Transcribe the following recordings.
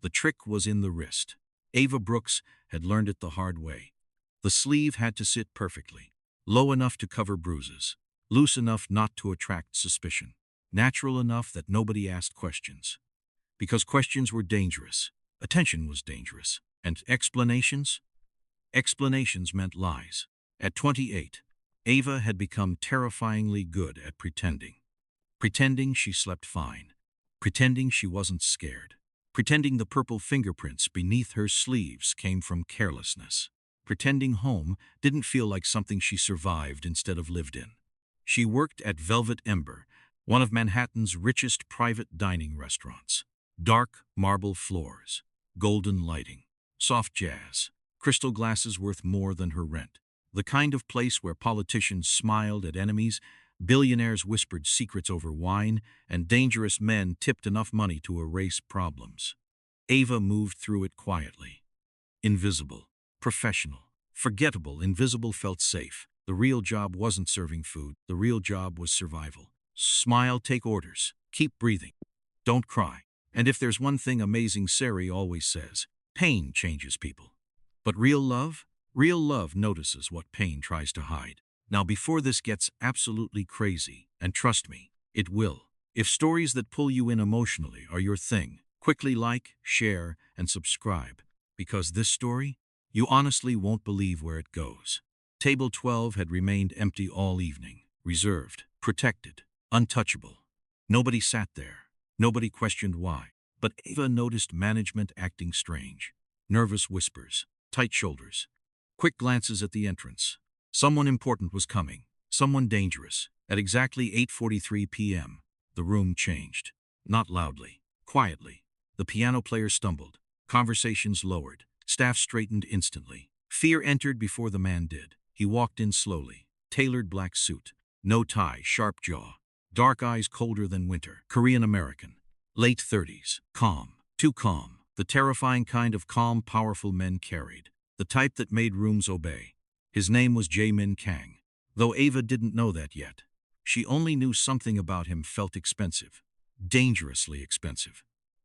The trick was in the wrist. Ava Brooks had learned it the hard way. The sleeve had to sit perfectly, low enough to cover bruises, loose enough not to attract suspicion, natural enough that nobody asked questions. Because questions were dangerous, attention was dangerous, and explanations? Explanations meant lies. At 28, Ava had become terrifyingly good at pretending. Pretending she slept fine. Pretending she wasn't scared. Pretending the purple fingerprints beneath her sleeves came from carelessness. Pretending home didn't feel like something she survived instead of lived in. She worked at Velvet Ember, one of Manhattan's richest private dining restaurants. Dark marble floors, golden lighting, soft jazz, crystal glasses worth more than her rent. The kind of place where politicians smiled at enemies, billionaires whispered secrets over wine, and dangerous men tipped enough money to erase problems. Ava moved through it quietly. Invisible, professional, forgettable. Invisible felt safe. The real job wasn't serving food. The real job was survival. Smile, take orders, keep breathing, don't cry. And if there's one thing amazing Sari always says, pain changes people. But real love notices what pain tries to hide. Now before this gets absolutely crazy, and trust me, it will. If stories that pull you in emotionally are your thing, quickly like, share, and subscribe. Because this story, you honestly won't believe where it goes. Table 12 had remained empty all evening, reserved, protected, untouchable. Nobody sat there. Nobody questioned why. But Ava noticed management acting strange. Nervous whispers, tight shoulders, quick glances at the entrance. Someone important was coming, someone dangerous. At exactly 8:43 p.m., the room changed. Not loudly, quietly. The piano player stumbled. Conversations lowered. Staff straightened instantly. Fear entered before the man did. He walked in slowly. Tailored black suit. No tie, sharp jaw. Dark eyes colder than winter. Korean American. Late 30s. Calm. Too calm. The terrifying kind of calm powerful men carried. The type that made rooms obey. His name was Jae-min Kang. Though Ava didn't know that yet. She only knew something about him felt expensive. Dangerously expensive.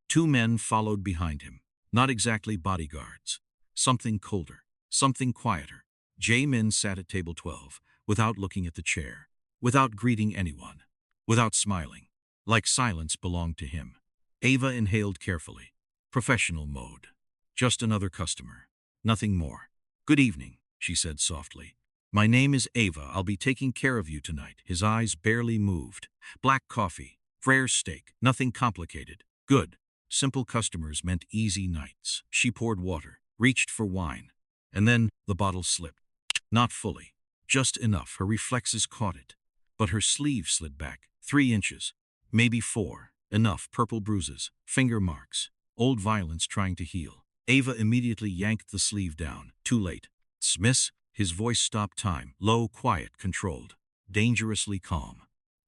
Two men followed behind him. Not exactly bodyguards. Something colder. Something quieter. Jae-min sat at table 12, without looking at the chair. Without greeting anyone. Without smiling. Like silence belonged to him. Ava inhaled carefully. Professional mode. Just another customer. Nothing more. Good evening, she said softly. My name is Ava. I'll be taking care of you tonight. His eyes barely moved. Black coffee. Rare steak. Nothing complicated. Good. Simple customers meant easy nights. She poured water. Reached for wine. And then the bottle slipped. Not fully. Just enough. Her reflexes caught it. But her sleeve slid back. 3 inches. Maybe 4. Enough. Purple bruises. Finger marks. Old violence trying to heal. Ava immediately yanked the sleeve down. Too late. Miss. His voice stopped time. Low, quiet, controlled. Dangerously calm.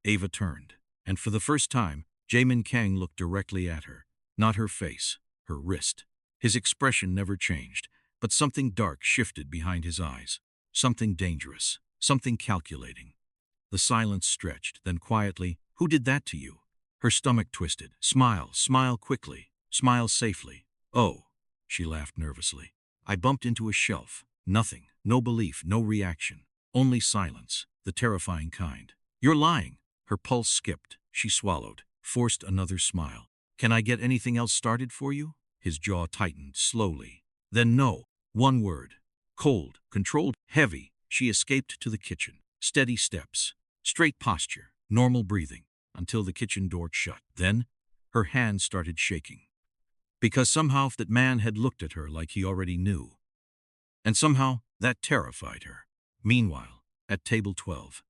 Ava turned. And for the first time, Jae-min Kang looked directly at her. Not her face. Her wrist. His expression never changed. But something dark shifted behind his eyes. Something dangerous. Something calculating. The silence stretched. Then quietly, who did that to you? Her stomach twisted. Smile. Smile quickly. Smile safely. Oh. She laughed nervously. I bumped into a shelf. Nothing. No belief. No reaction. Only silence. The terrifying kind. You're lying. Her pulse skipped. She swallowed. Forced another smile. Can I get anything else started for you? His jaw tightened slowly. Then no. One word. Cold. Controlled. Heavy. She escaped to the kitchen. Steady steps. Straight posture. Normal breathing. Until the kitchen door shut. Then, her hand started shaking. Because somehow that man had looked at her like he already knew. And somehow, that terrified her. Meanwhile, at table 12,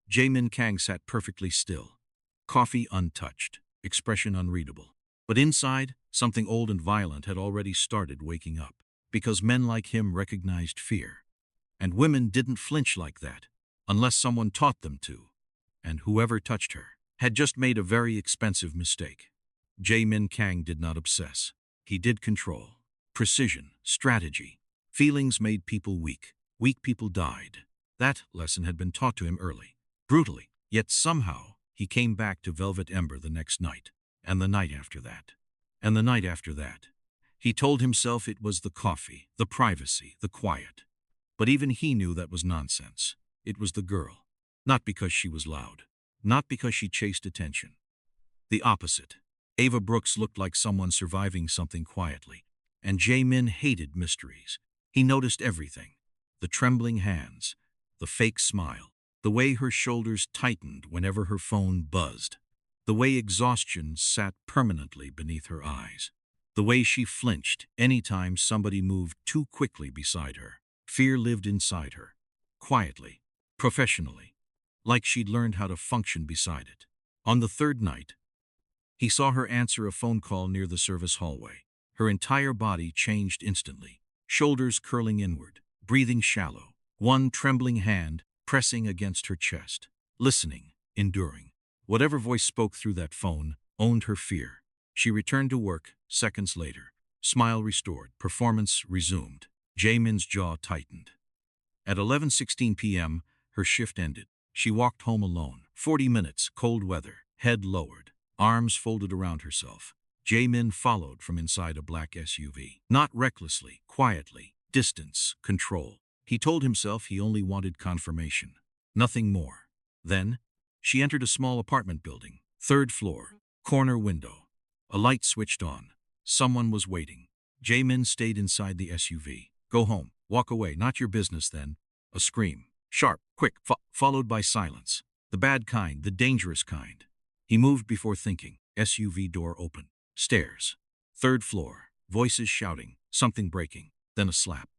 Jae-min Kang sat perfectly still. Coffee untouched. Expression unreadable. But inside, something old and violent had already started waking up. Because men like him recognized fear. And women didn't flinch like that, unless someone taught them to. And whoever touched her had just made a very expensive mistake. Jae-min Kang did not obsess. He did control. Precision. Strategy. Feelings made people weak. Weak people died. That lesson had been taught to him early. Brutally. Yet somehow, he came back to Velvet Ember the next night. And the night after that. And the night after that. He told himself it was the coffee, the privacy, the quiet. But even he knew that was nonsense. It was the girl. Not because she was loud. Not because she chased attention. The opposite. Ava Brooks looked like someone surviving something quietly. And Jae-min hated mysteries. He noticed everything. The trembling hands. The fake smile. The way her shoulders tightened whenever her phone buzzed. The way exhaustion sat permanently beneath her eyes. The way she flinched any time somebody moved too quickly beside her. Fear lived inside her. Quietly. Professionally. Like she'd learned how to function beside it. On the third night, he saw her answer a phone call near the service hallway. Her entire body changed instantly. Shoulders curling inward. Breathing shallow. One trembling hand pressing against her chest. Listening. Enduring. Whatever voice spoke through that phone owned her fear. She returned to work seconds later. Smile restored. Performance resumed. Jae-min's jaw tightened. At 11:16 p.m., her shift ended. She walked home alone. 40 minutes, cold weather, head lowered, arms folded around herself. Jae-min followed from inside a black SUV. Not recklessly, quietly, distance, control. He told himself he only wanted confirmation. Nothing more. Then, she entered a small apartment building. 3rd floor, corner window. A light switched on. Someone was waiting. Jae-min stayed inside the SUV. Go home. Walk away. Not your business then. A scream. Sharp, quick, followed by silence. The bad kind, the dangerous kind. He moved before thinking. SUV door open. Stairs. 3rd floor. Voices shouting. Something breaking. Then a slap.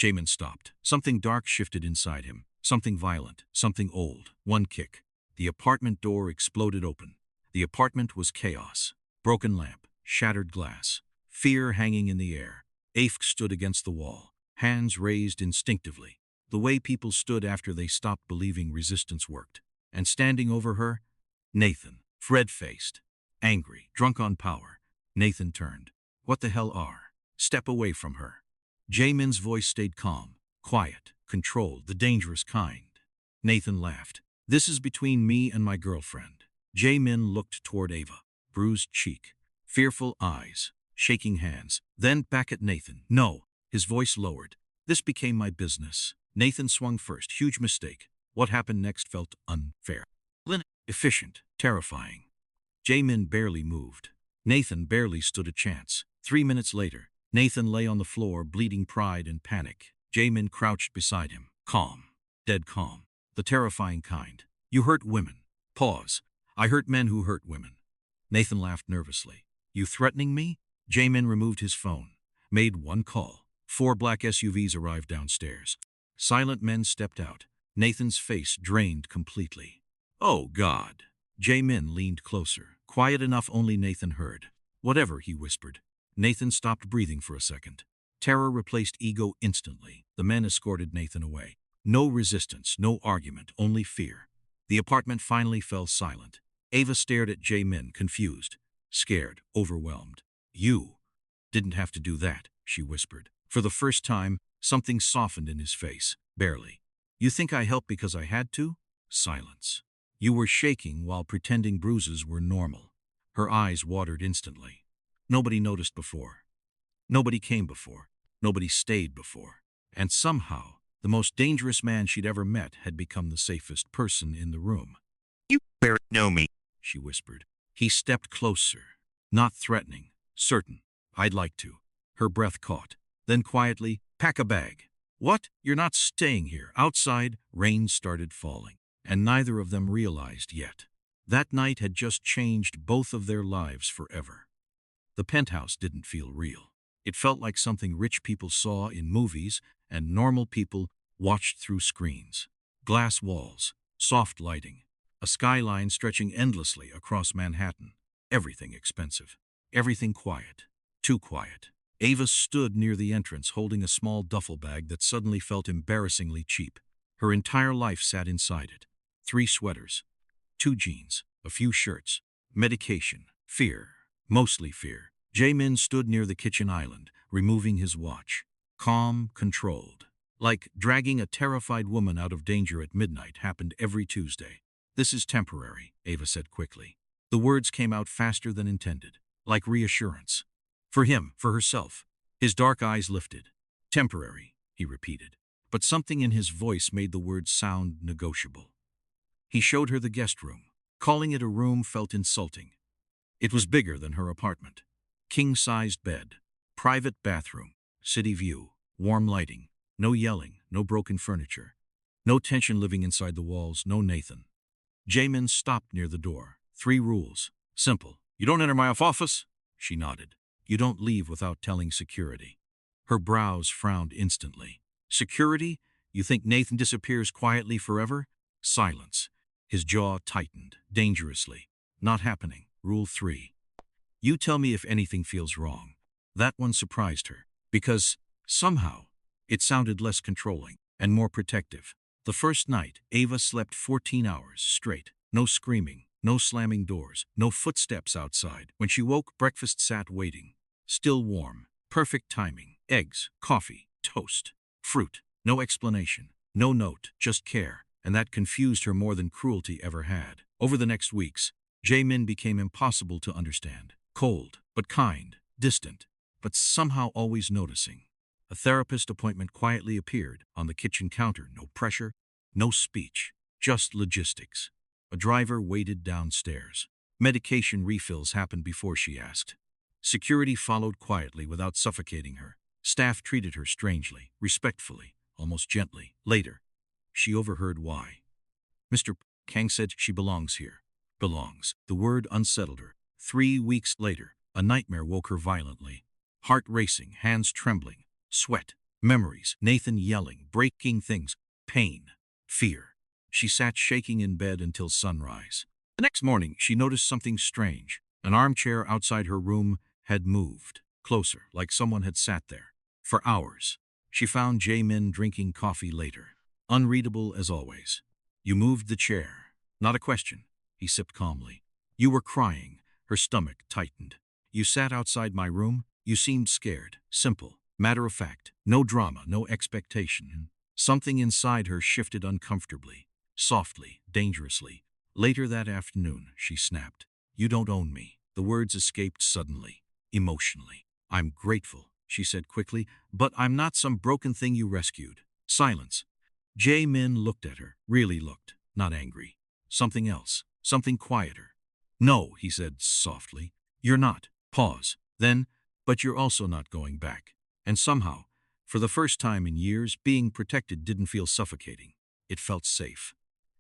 Jae-min stopped. Something dark shifted inside him. Something violent. Something old. One kick. The apartment door exploded open. The apartment was chaos. Broken lamp. Shattered glass. Fear hanging in the air. Afk stood against the wall. Hands raised instinctively. The way people stood after they stopped believing resistance worked. And standing over her, Nathan, red-faced, angry, drunk on power. Nathan turned. What the hell are? Step away from her. Jae-min's voice stayed calm, quiet, controlled, the dangerous kind. Nathan laughed. This is between me and my girlfriend. Jae-min looked toward Ava. Bruised cheek, fearful eyes, shaking hands. Then back at Nathan. No, his voice lowered. This became my business. Nathan swung first. Huge mistake. What happened next felt unfair. Efficient, terrifying. Jae-min barely moved. Nathan barely stood a chance. 3 minutes later, Nathan lay on the floor, bleeding pride and panic. Jae-min crouched beside him. Calm. Dead calm. The terrifying kind. You hurt women. Pause. I hurt men who hurt women. Nathan laughed nervously. You threatening me? Jae-min removed his phone. Made one call. 4 black SUVs arrived downstairs. Silent men stepped out. Nathan's face drained completely. Oh, God. Jae-min leaned closer. Quiet enough only Nathan heard. Whatever, he whispered. Nathan stopped breathing for a second. Terror replaced ego instantly. The men escorted Nathan away. No resistance, no argument, only fear. The apartment finally fell silent. Ava stared at Jae-min, confused, scared, overwhelmed. You didn't have to do that, she whispered. For the first time, something softened in his face, barely. You think I helped because I had to? Silence. You were shaking while pretending bruises were normal. Her eyes watered instantly. Nobody noticed before. Nobody came before. Nobody stayed before. And somehow, the most dangerous man she'd ever met had become the safest person in the room. You barely know me, she whispered. He stepped closer, not threatening, certain. I'd like to. Her breath caught. Then quietly, pack a bag. What? You're not staying here. Outside, rain started falling, and neither of them realized yet. That night had just changed both of their lives forever. The penthouse didn't feel real. It felt like something rich people saw in movies and normal people watched through screens. Glass walls, soft lighting, a skyline stretching endlessly across Manhattan. Everything expensive. Everything quiet. Too quiet. Ava stood near the entrance holding a small duffel bag that suddenly felt embarrassingly cheap. Her entire life sat inside it. 3 sweaters, 2 jeans, a few shirts, medication, fear, mostly fear. Jae-min stood near the kitchen island, removing his watch. Calm, controlled. Like dragging a terrified woman out of danger at midnight happened every Tuesday. This is temporary, Ava said quickly. The words came out faster than intended, like reassurance. For him, for herself. His dark eyes lifted. Temporary, he repeated. But something in his voice made the words sound negotiable. He showed her the guest room. Calling it a room felt insulting. It was bigger than her apartment. King-sized bed, private bathroom, city view, warm lighting, no yelling, no broken furniture. No tension living inside the walls, no Nathan. Jamin stopped near the door. 3 rules. Simple. You don't enter my office? She nodded. You don't leave without telling security. Her brows frowned instantly. Security? You think Nathan disappears quietly forever? Silence. His jaw tightened, dangerously. Not happening. Rule 3. You tell me if anything feels wrong. That one surprised her, because, somehow, it sounded less controlling and more protective. The first night, Ava slept 14 hours straight. No screaming, no slamming doors, no footsteps outside. When she woke, breakfast sat waiting. Still warm. Perfect timing. Eggs, coffee, toast, fruit. No explanation. No note, just care. And that confused her more than cruelty ever had. Over the next weeks, Jamin became impossible to understand. Cold, but kind. Distant, but somehow always noticing. A therapist appointment quietly appeared on the kitchen counter. No pressure, no speech, just logistics. A driver waited downstairs. Medication refills happened before she asked. Security followed quietly without suffocating her. Staff treated her strangely, respectfully, almost gently. Later, she overheard why. Mr. Kang said she belongs here. Belongs. The word unsettled her. 3 weeks later, a nightmare woke her violently. Heart racing, hands trembling, sweat, memories, Nathan yelling, breaking things, pain, fear. She sat shaking in bed until sunrise. The next morning, she noticed something strange. An armchair outside her room had moved, closer, like someone had sat there. For hours, she found Jamin drinking coffee later. Unreadable as always. You moved the chair. Not a question, he sipped calmly. You were crying. Her stomach tightened. You sat outside my room. You seemed scared. Simple. Matter of fact. No drama, no expectation. Something inside her shifted uncomfortably. Softly, dangerously. Later that afternoon, she snapped. You don't own me. The words escaped suddenly, emotionally. I'm grateful, she said quickly, but I'm not some broken thing you rescued. Silence. Jamin looked at her, really looked, not angry. Something else, something quieter. No, he said softly. You're not. Pause. Then, but you're also not going back. And somehow, for the first time in years, being protected didn't feel suffocating. It felt safe.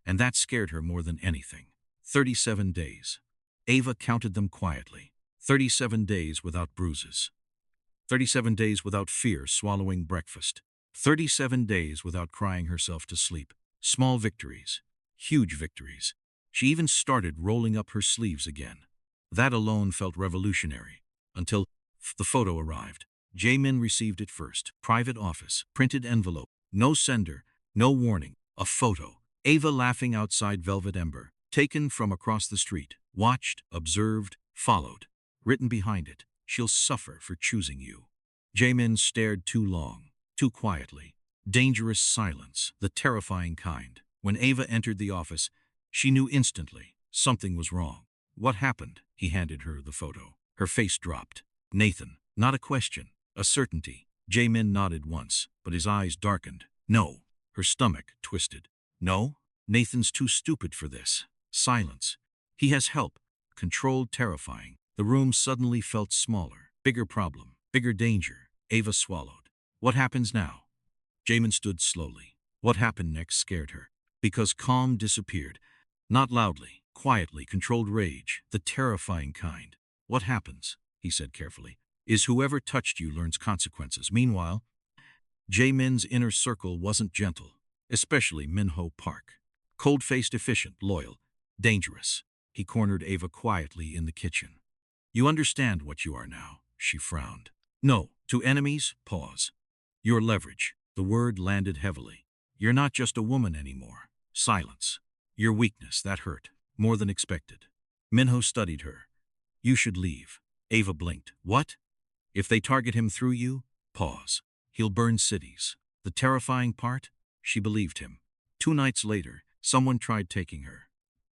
And that scared her more than anything. 37 days. Ava counted them quietly. 37 days without bruises. 37 days without fear swallowing breakfast. 37 days without crying herself to sleep. Small victories. Huge victories. She even started rolling up her sleeves again. That alone felt revolutionary. Until the photo arrived. Jamin received it first. Private office. Printed envelope. No sender. No warning. A photo. Ava laughing outside Velvet Ember. Taken from across the street. Watched, observed, followed. Written behind it. She'll suffer for choosing you. Jamin stared too long. Too quietly. Dangerous silence. The terrifying kind. When Ava entered the office, she knew instantly something was wrong. What happened? He handed her the photo. Her face dropped. Nathan. Not a question. A certainty. Jamin nodded once, but his eyes darkened. No. Her stomach twisted. No? Nathan's too stupid for this. Silence. He has help. Controlled, terrifying. The room suddenly felt smaller. Bigger problem. Bigger danger. Ava swallowed. What happens now? Jamin stood slowly. What happened next scared her. Because calm disappeared. Not loudly, quietly, controlled rage. The terrifying kind. What happens, he said carefully, is whoever touched you learns consequences. Meanwhile, Jamin's inner circle wasn't gentle. Especially Minho Park. Cold-faced, efficient, loyal, dangerous. He cornered Ava quietly in the kitchen. You understand what you are now, she frowned. No, to enemies, pause. Your leverage. The word landed heavily. You're not just a woman anymore. Silence. Your weakness, that hurt. More than expected. Minho studied her. You should leave. Ava blinked. What? If they target him through you? Pause. He'll burn cities. The terrifying part? She believed him. 2 nights later, someone tried taking her.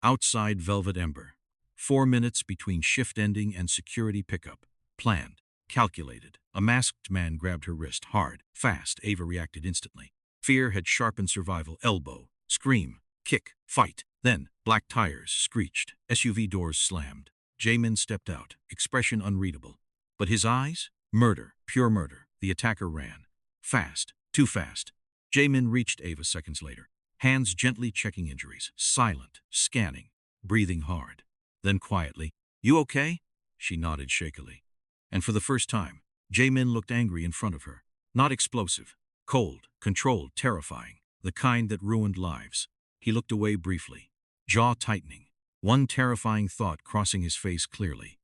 Outside Velvet Ember. 4 minutes between shift ending and security pickup. Planned. calculated. A masked man grabbed her wrist, hard, fast. Ava reacted instantly. Fear had sharpened survival. Elbow, scream, kick, fight. Then, black tires screeched. SUV doors slammed. Jamin stepped out, expression unreadable. But his eyes? Murder, pure murder. The attacker ran. Fast, too fast. Jamin reached Ava seconds later, hands gently checking injuries, silent, scanning, breathing hard. Then quietly, "You okay?" She nodded shakily. And for the first time, Jamin looked angry in front of her. Not explosive, cold, controlled, terrifying, the kind that ruined lives. He looked away briefly, jaw tightening, one terrifying thought crossing his face clearly.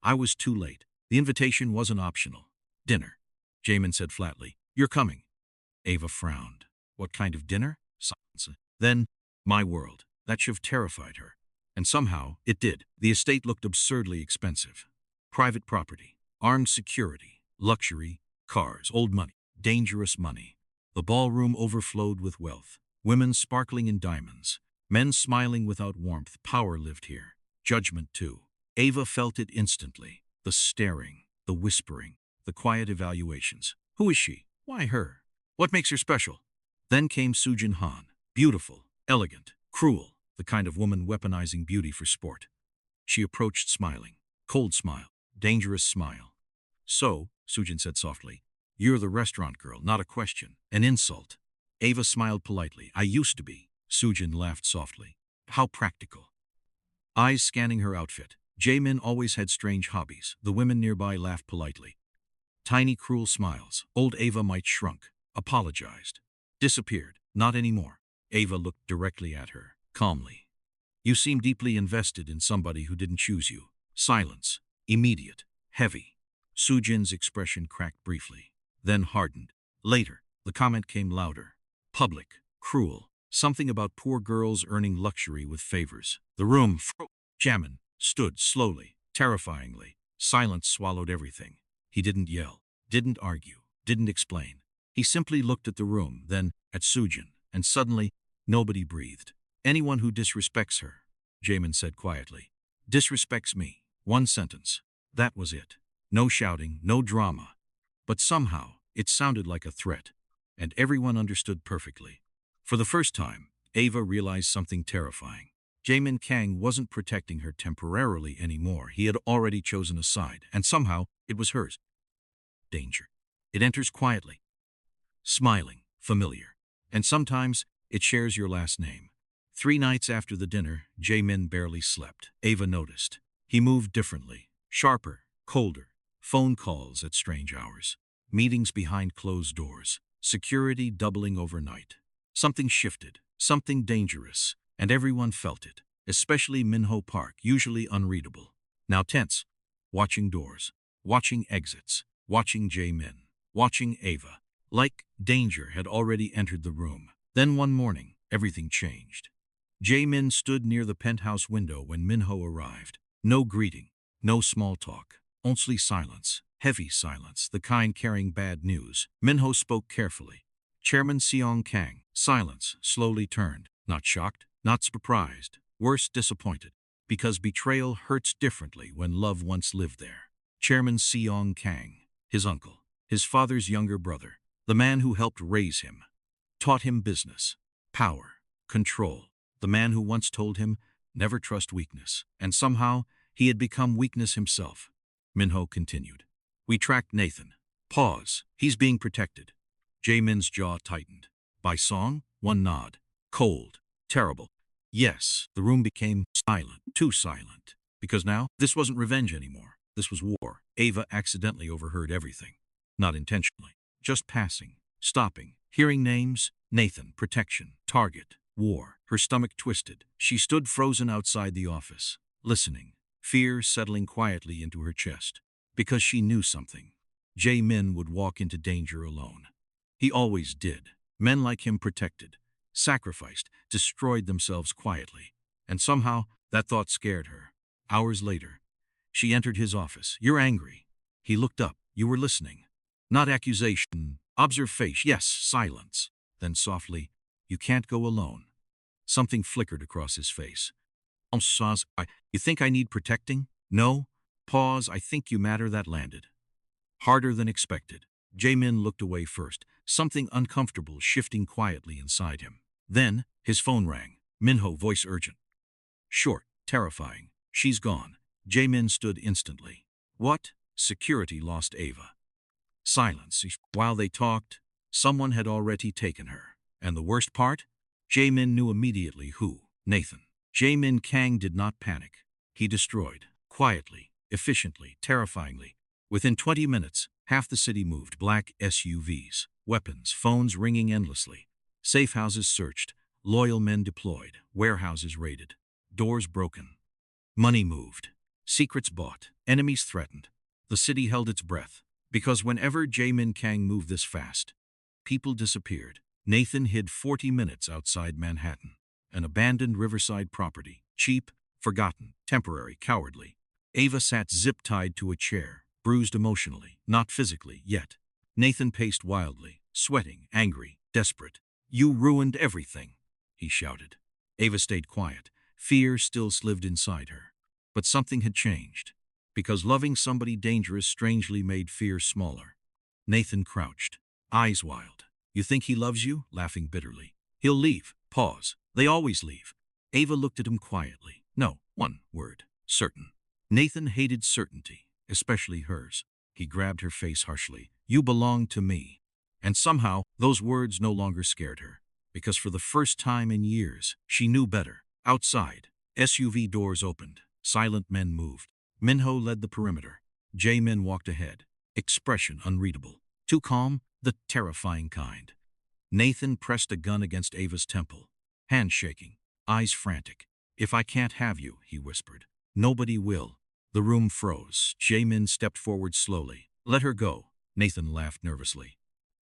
I was too late. The invitation wasn't optional. Dinner. Jamin said flatly, "You're coming." Ava frowned. What kind of dinner? Silence. Then, my world. That should have terrified her. And somehow, it did. The estate looked absurdly expensive. Private property, armed security, luxury, cars, old money, dangerous money. The ballroom overflowed with wealth. Women sparkling in diamonds. Men smiling without warmth. Power lived here. Judgment, too. Ava felt it instantly. The staring, the whispering, the quiet evaluations. Who is she? Why her? What makes her special? Then came Sujin Han. Beautiful, elegant, cruel, the kind of woman weaponizing beauty for sport. She approached smiling. Cold smile. Dangerous smile. "So," Sujin said softly, "you're the restaurant girl, not a question. An insult." Ava smiled politely. "I used to be." Sujin laughed softly. "How practical." Eyes scanning her outfit. Jamin always had strange hobbies. The women nearby laughed politely. Tiny cruel smiles. Old Ava might shrunk, apologized, disappeared. Not anymore. Ava looked directly at her, calmly. "You seem deeply invested in somebody who didn't choose you." Silence. Immediate. Heavy. Sujin's expression cracked briefly, then hardened. Later, the comment came louder. Public. Cruel. Something about poor girls earning luxury with favors. The room froze. Jamin stood slowly, terrifyingly. Silence swallowed everything. He didn't yell, didn't argue, didn't explain. He simply looked at the room, then at Sujin, and suddenly, nobody breathed. "Anyone who disrespects her," Jamin said quietly, "disrespects me." One sentence. That was it. No shouting, no drama. But somehow, it sounded like a threat. And everyone understood perfectly. For the first time, Ava realized something terrifying. Jamin Kang wasn't protecting her temporarily anymore. He had already chosen a side, and somehow, it was hers. Danger. It enters quietly. Smiling, familiar. And sometimes, it shares your last name. 3 nights after the dinner, Jamin barely slept. Ava noticed. He moved differently, sharper, colder. Phone calls at strange hours. Meetings behind closed doors. Security doubling overnight. Something shifted, something dangerous, and everyone felt it, especially Minho Park, usually unreadable. Now tense, watching doors, watching exits, watching Jamin, watching Ava. Like danger had already entered the room. Then one morning, everything changed. Jamin stood near the penthouse window when Minho arrived. No greeting, no small talk, only silence, heavy silence, the kind carrying bad news. Minho spoke carefully. Chairman Seong Kang. Silence slowly turned, not shocked, not surprised, worse, disappointed. Because betrayal hurts differently when love once lived there. Chairman Seong Kang, his uncle, his father's younger brother, the man who helped raise him, taught him business, power, control. The man who once told him, never trust weakness, and somehow he had become weakness himself. Minho continued. "We tracked Nathan." Pause. "He's being protected." Jamin's jaw tightened. "By Song?" One nod. Cold. Terrible. Yes. The room became silent. Too silent. Because now, this wasn't revenge anymore. This was war. Ava accidentally overheard everything. Not intentionally. Just passing. Stopping. Hearing names. Nathan. Protection. Target. War. Her stomach twisted. She stood frozen outside the office, listening. Fear settling quietly into her chest. Because she knew something. Jamin would walk into danger alone. He always did. Men like him protected, sacrificed, destroyed themselves quietly. And somehow, that thought scared her. Hours later, she entered his office. "You're angry." He looked up. "You were listening." Not accusation, observation. Yes, silence. Then softly, "You can't go alone." Something flickered across his face. "You think I need protecting?" "No." Pause. "I think you matter." That landed. Harder than expected. Jae-min looked away first, something uncomfortable shifting quietly inside him. Then, his phone rang. Minho, voice urgent. Short, terrifying. She's gone. Jae-min stood instantly. What? Security lost Ava. Silence. While they talked, someone had already taken her. And the worst part? Jae-min knew immediately who. Nathan. Jae-min Kang did not panic. He destroyed. Quietly, efficiently, terrifyingly. Within 20 minutes, half the city moved. Black SUVs, weapons, phones ringing endlessly. Safe houses searched. Loyal men deployed. Warehouses raided. Doors broken. Money moved. Secrets bought. Enemies threatened. The city held its breath. Because whenever Jae-min Kang moved this fast, people disappeared. Nathan hid 40 minutes outside Manhattan. An abandoned riverside property. Cheap, forgotten, temporary, cowardly. Ava sat zip-tied to a chair, bruised emotionally, not physically, yet. Nathan paced wildly, sweating, angry, desperate. You ruined everything, he shouted. Ava stayed quiet. Fear still slived inside her. But something had changed. Because loving somebody dangerous strangely made fear smaller. Nathan crouched, eyes wild. You think he loves you? Laughing bitterly. He'll leave. Pause. They always leave. Ava looked at him quietly. No, one word. Certain. Nathan hated certainty, especially hers. He grabbed her face harshly. You belong to me. And somehow, those words no longer scared her. Because for the first time in years, she knew better. Outside, SUV doors opened. Silent men moved. Minho led the perimeter. Jae-min walked ahead. Expression unreadable. Too calm, the terrifying kind. Nathan pressed a gun against Ava's temple. Hands shaking, eyes frantic. If I can't have you, he whispered. Nobody will. The room froze. Jae-min stepped forward slowly. Let her go. Nathan laughed nervously.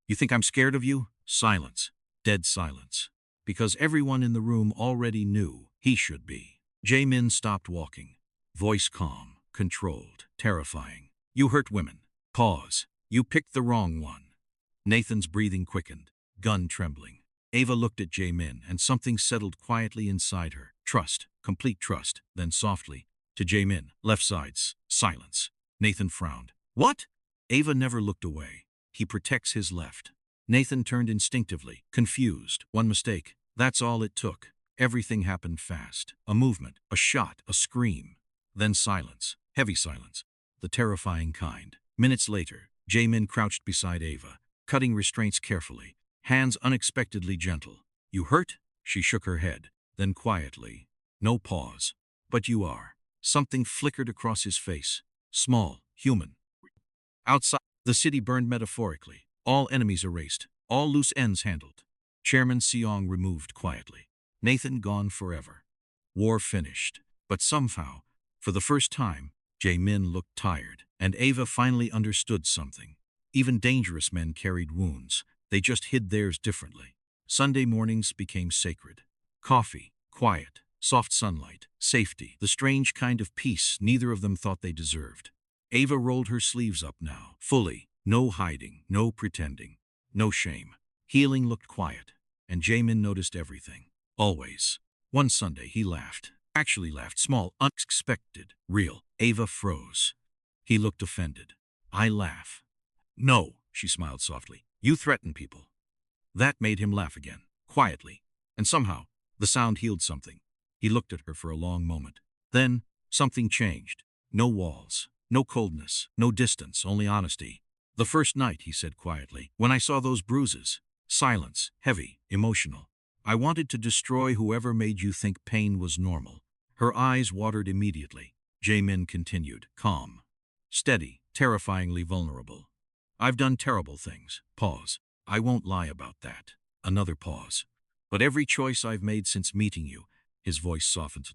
You think I'm scared of you? Silence. Dead silence. Because everyone in the room already knew he should be. Jae-min stopped walking. Voice calm, controlled, terrifying. You hurt women. Pause. You picked the wrong one. Nathan's breathing quickened, gun trembling. Ava looked at Jae-min and something settled quietly inside her. Trust, complete trust. Then softly, to Jae-min, left sides, silence. Nathan frowned. What? Ava never looked away. He protects his left. Nathan turned instinctively, confused. One mistake. That's all it took. Everything happened fast. A movement, a shot, a scream. Then silence, heavy silence, the terrifying kind. Minutes later, Jae-min crouched beside Ava, cutting restraints carefully, hands unexpectedly gentle. You hurt? She shook her head, then quietly. No pause. But you are. Something flickered across his face. Small, human. Outside, the city burned metaphorically. All enemies erased, all loose ends handled. Chairman Seong removed quietly. Nathan gone forever. War finished. But somehow, for the first time, Jae-min looked tired, and Ava finally understood something. Even dangerous men carried wounds. They just hid theirs differently. Sunday mornings became sacred. Coffee, quiet, soft sunlight, safety, the strange kind of peace neither of them thought they deserved. Ava rolled her sleeves up now, fully. No hiding, no pretending, no shame. Healing looked quiet, and Jae-min noticed everything. Always. One Sunday he laughed. Actually laughed, small, unexpected, real. Ava froze. He looked offended. I laugh. No, she smiled softly. You threaten people. That made him laugh again, quietly. And somehow, the sound healed something. He looked at her for a long moment. Then, something changed. No walls, no coldness, no distance, only honesty. The first night, he said quietly, when I saw those bruises. Silence, heavy, emotional. I wanted to destroy whoever made you think pain was normal. Her eyes watered immediately. Jae-min continued, calm, steady, terrifyingly vulnerable. I've done terrible things. Pause. I won't lie about that. Another pause. But every choice I've made since meeting you, his voice softened,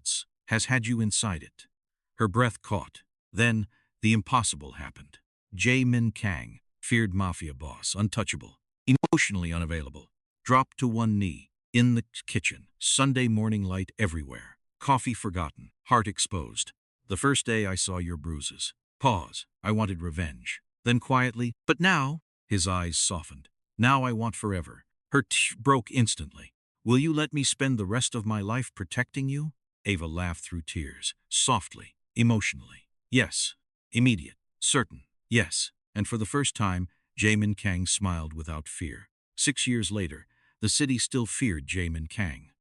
has had you inside it. Her breath caught. Then, the impossible happened. Jae-min Kang, feared Mafia boss, untouchable, emotionally unavailable, dropped to one knee, in the kitchen, Sunday morning light everywhere, coffee forgotten, heart exposed. The first day I saw your bruises. Pause. I wanted revenge. Then quietly, but now, his eyes softened. Now I want forever. Her broke instantly. Will you let me spend the rest of my life protecting you? Ava laughed through tears, softly, emotionally. Yes. Immediate. Certain. Yes. And for the first time, Jamin Kang smiled without fear. 6 years later, the city still feared Jamin Kang.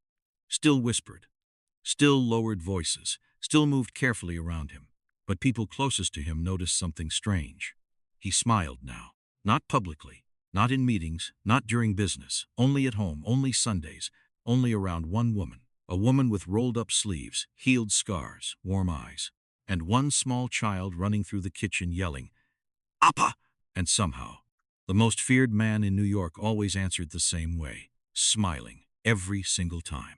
Still whispered. Still lowered voices. Still moved carefully around him. But people closest to him noticed something strange. He smiled now. Not publicly. Not in meetings. Not during business. Only at home. Only Sundays. Only around one woman. A woman with rolled-up sleeves, healed scars, warm eyes. And one small child running through the kitchen yelling, "Appa!" And somehow, the most feared man in New York always answered the same way, smiling every single time.